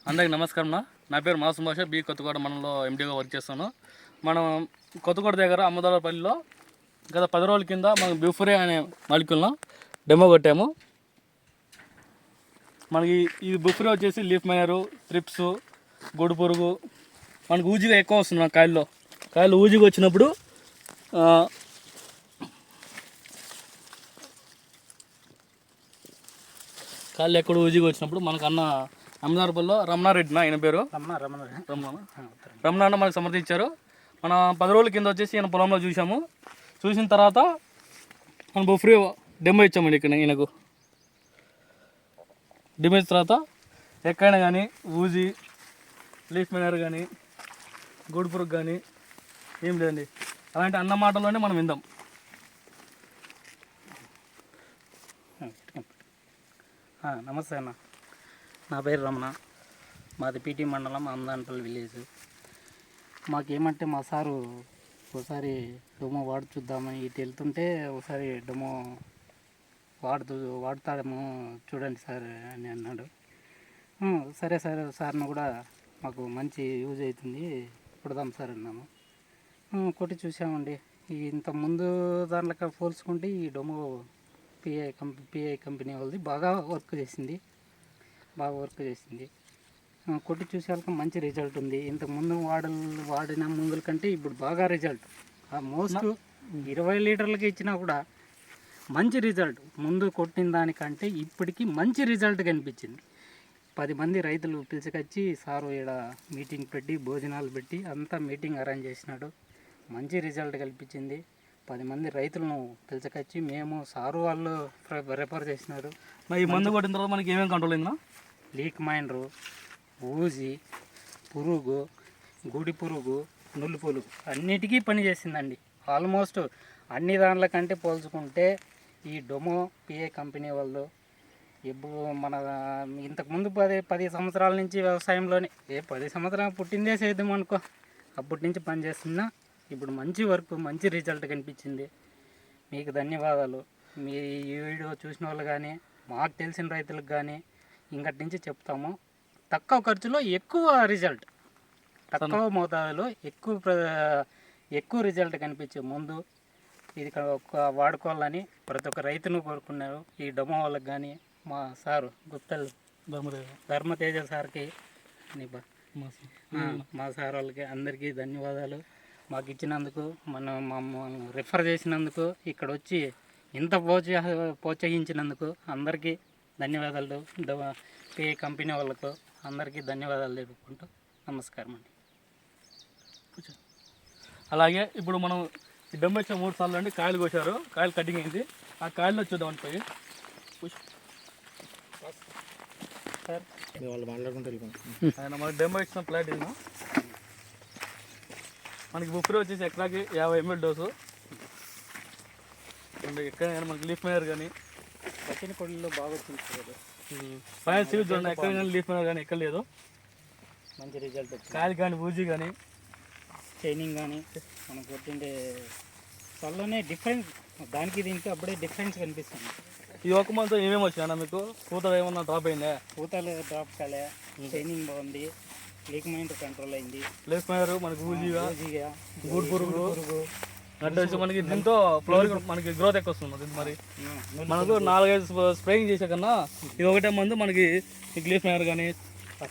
అందరికి నమస్కారం. నా పేరు మాసం భాష, బి కొత్తకోట మండలంలో ఎండీగా వర్క్ చేస్తాను. మనం కొత్తకోట దగ్గర అమ్మదాలపల్లిలో గత 10 రోజుల కింద మనం బ్యూఫరే అనే మాలిక్యూల్ను డెమో కొట్టాము. మనకి ఈ బుఫరే వచ్చేసి లీఫ్ మైనరు, త్రిప్స్, గొడు పురుగు మనకు ఊజిగా ఎక్కువ వస్తుంది. కాయలు ఊజిగా వచ్చినప్పుడు కాళ్ళు ఎక్కడ ఊజిగా వచ్చినప్పుడు మనకు అమ్మదారపల్లిలో రమణారెడ్డి ఆయన పేరు రమణ అన్న మనకు సమర్థించారు. మన 10 రోజుల కింద వచ్చేసి ఈయన పొలంలో చూసిన తర్వాత మనం బుఫరే డెమో ఇచ్చామండి. ఇక్కడ ఈయనకు డెమో ఇచ్చిన తర్వాత ఎక్కడైనా కానీ ఊజీ, లీఫ్ మైనర్ కానీ, గూడు పురుగు కానీ ఏం లేదండి. అలాంటి అన్న మాటల్లోనే మనం విందాం. నమస్తే అన్న, నా పేరు రమణ, మాది పీటీ మండలం అమ్మదానపల్లి విలేజ్. మాకేమంటే మా సారు ఒకసారి డొమో వాడు చూద్దామని ఇటు వెళ్తుంటే ఒకసారి డొమో వాడతాడేమో చూడండి సార్ అని అన్నాడు. సరే సార్ను కూడా మాకు మంచి యూజ్ అవుతుంది కొడదాం సార్ అన్నాము. కొట్టి చూసామండి. ఇంతకుముందు దాంట్లో పోల్చుకుంటే ఈ డొమో పిఐ కంపెనీ వాళ్ళది బాగా వర్క్ చేసింది. కొట్టి చూసేందుకు మంచి రిజల్ట్ ఉంది. ఇంతకుముందు వాడిన ముందుల కంటే ఇప్పుడు బాగా రిజల్ట్. మోస్ట్ 20 లీటర్లకి ఇచ్చినా కూడా మంచి రిజల్ట్. ముందు కొట్టిన దానికంటే ఇప్పటికీ మంచి రిజల్ట్ కనిపించింది. 10 మంది రైతులు పిలిచికొచ్చి సారు ఇక్కడ మీటింగ్ పెట్టి భోజనాలు పెట్టి అంతా మీటింగ్ అరేంజ్ చేసినాడు. మంచి రిజల్ట్ కల్పించింది. 10 మంది రైతులను పిలిచికొచ్చి మేము సారు వాళ్ళు రెఫర్ చేసినారు. ఈ మందు కొట్టిన తర్వాత మనకి ఏమేమి కంట్రోల్ అయిందా? లీక్ మైనరు, ఊజీ, పురుగు, గుడి పురుగు, నుల్లు పురుగు అన్నిటికీ పనిచేసిందండి. ఆల్మోస్ట్ అన్ని దాంట్ల కంటే పోల్చుకుంటే ఈ డొమో పిఏ కంపెనీ వాళ్ళు ఇప్పుడు మన ఇంతకుముందు 10 సంవత్సరాల నుంచి వ్యవసాయంలోనే 10 సంవత్సరాలు పుట్టిందే సేద్యం అనుకో, అప్పటి నుంచి పనిచేస్తున్నా ఇప్పుడు మంచి వర్క్, మంచి రిజల్ట్ కనిపించింది. మీకు ధన్యవాదాలు. మీ ఈ వీడియో చూసిన వాళ్ళు కానీ మాకు తెలిసిన రైతులకు కానీ ఇంకటి నుంచి చెప్తాము. తక్కువ ఖర్చులో ఎక్కువ రిజల్ట్, తక్కువ మోతాదులో ఎక్కువ రిజల్ట్ కనిపించే ముందు ఇది వాడుకోవాలని ప్రతి ఒక్క రైతును కోరుకున్నారు. ఈ డొమో వాళ్ళకి కానీ మా సారు గుప్తల్ ధర్మతేజ సార్కి, మా సార్ వాళ్ళకి అందరికీ ధన్యవాదాలు. మాకు ఇచ్చినందుకు, మమ్మల్ని రిఫర్ చేసినందుకు, ఇక్కడ వచ్చి ఇంత ప్రోత్సహించినందుకు అందరికీ ధన్యవాదాలు. పే కంపెనీ వాళ్ళకు అందరికీ ధన్యవాదాలు తెలుపుకుంటూ నమస్కారం అండి. అలాగే ఇప్పుడు మనం ఈ డెమో ఇచ్చిన 3 సార్లు అండి కాయలు కోసారు, కాయలు కటింగ్ అయింది. ఆ కాయల్లో చూద్దామని పోయి ఆయన మనకి డెమో ఇచ్చిన ప్లాట్ ఇది. మనకి బుఫరే వచ్చేసి ఎకరాకి 50 ml డోసు. ఎక్కడైనా మనకి లీఫ్ మైనర్ కానీ వచ్చిన కొడుల్లో బాగా వచ్చింది కదా, పైన సీజ్ చూడండి. ఎక్కడ కానీ లీఫ్ మైనర్ కానీ ఎక్కడ లేదు. మంచి రిజల్ట్ వచ్చింది. కాయలు కానీ ఊజీ కానీ షైనింగ్ కానీ మనకు వచ్చిండే త్వరలోనే డిఫరెన్స్, దానికి దీనికి అప్పుడే డిఫరెన్స్ కనిపిస్తుంది. ఈ ఒక్క మంత్ ఏమేమి వచ్చినా మీకు పూత ఏమన్నా డ్రాప్ అయిందా? పూతలు డ్రాప్ కాలే, షైనింగ్ బాగుంది, లీక్ మైనర్ కంట్రోల్ అయింది, లీఫ్ మైనర్ మనకి ఊజీగా, గూడు పురుగు అంటే వచ్చి మనకి దీంతో ఫ్లవరింగ్ మనకి గ్రోత్ ఎక్కువ వస్తుంది. మరి మనకు 4-5 స్ప్రేయింగ్ చేసే కన్నా ఇది ఒకటే మందు మనకి లీఫ్ మైనర్ కానీ,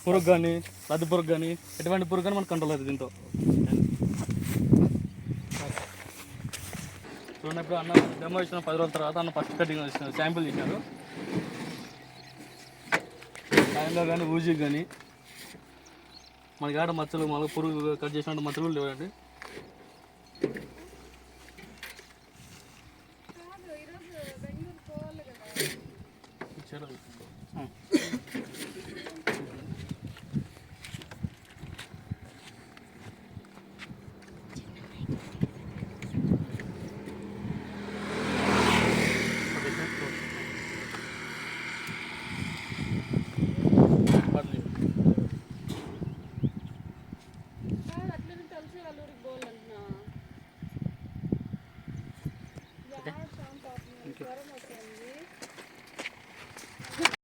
పురుగు కానీ, లద్దు పురుగు కానీ, ఎటువంటి పురుగు కానీ మనకు కంట్రోల్ అవుతుంది దీంతో. చూడప్పుడు అన్న డెమో ఇచ్చిన 10 రోజుల తర్వాత అన్న ఫస్ట్ కటింగ్ శాంపిల్ చేశారు. కాయలో కానీ ఊజీకి కానీ మనకి ఆడ మచ్చలు, మళ్ళీ పురుగు కట్ చేసినట్టు మచ్చలు లేవండి.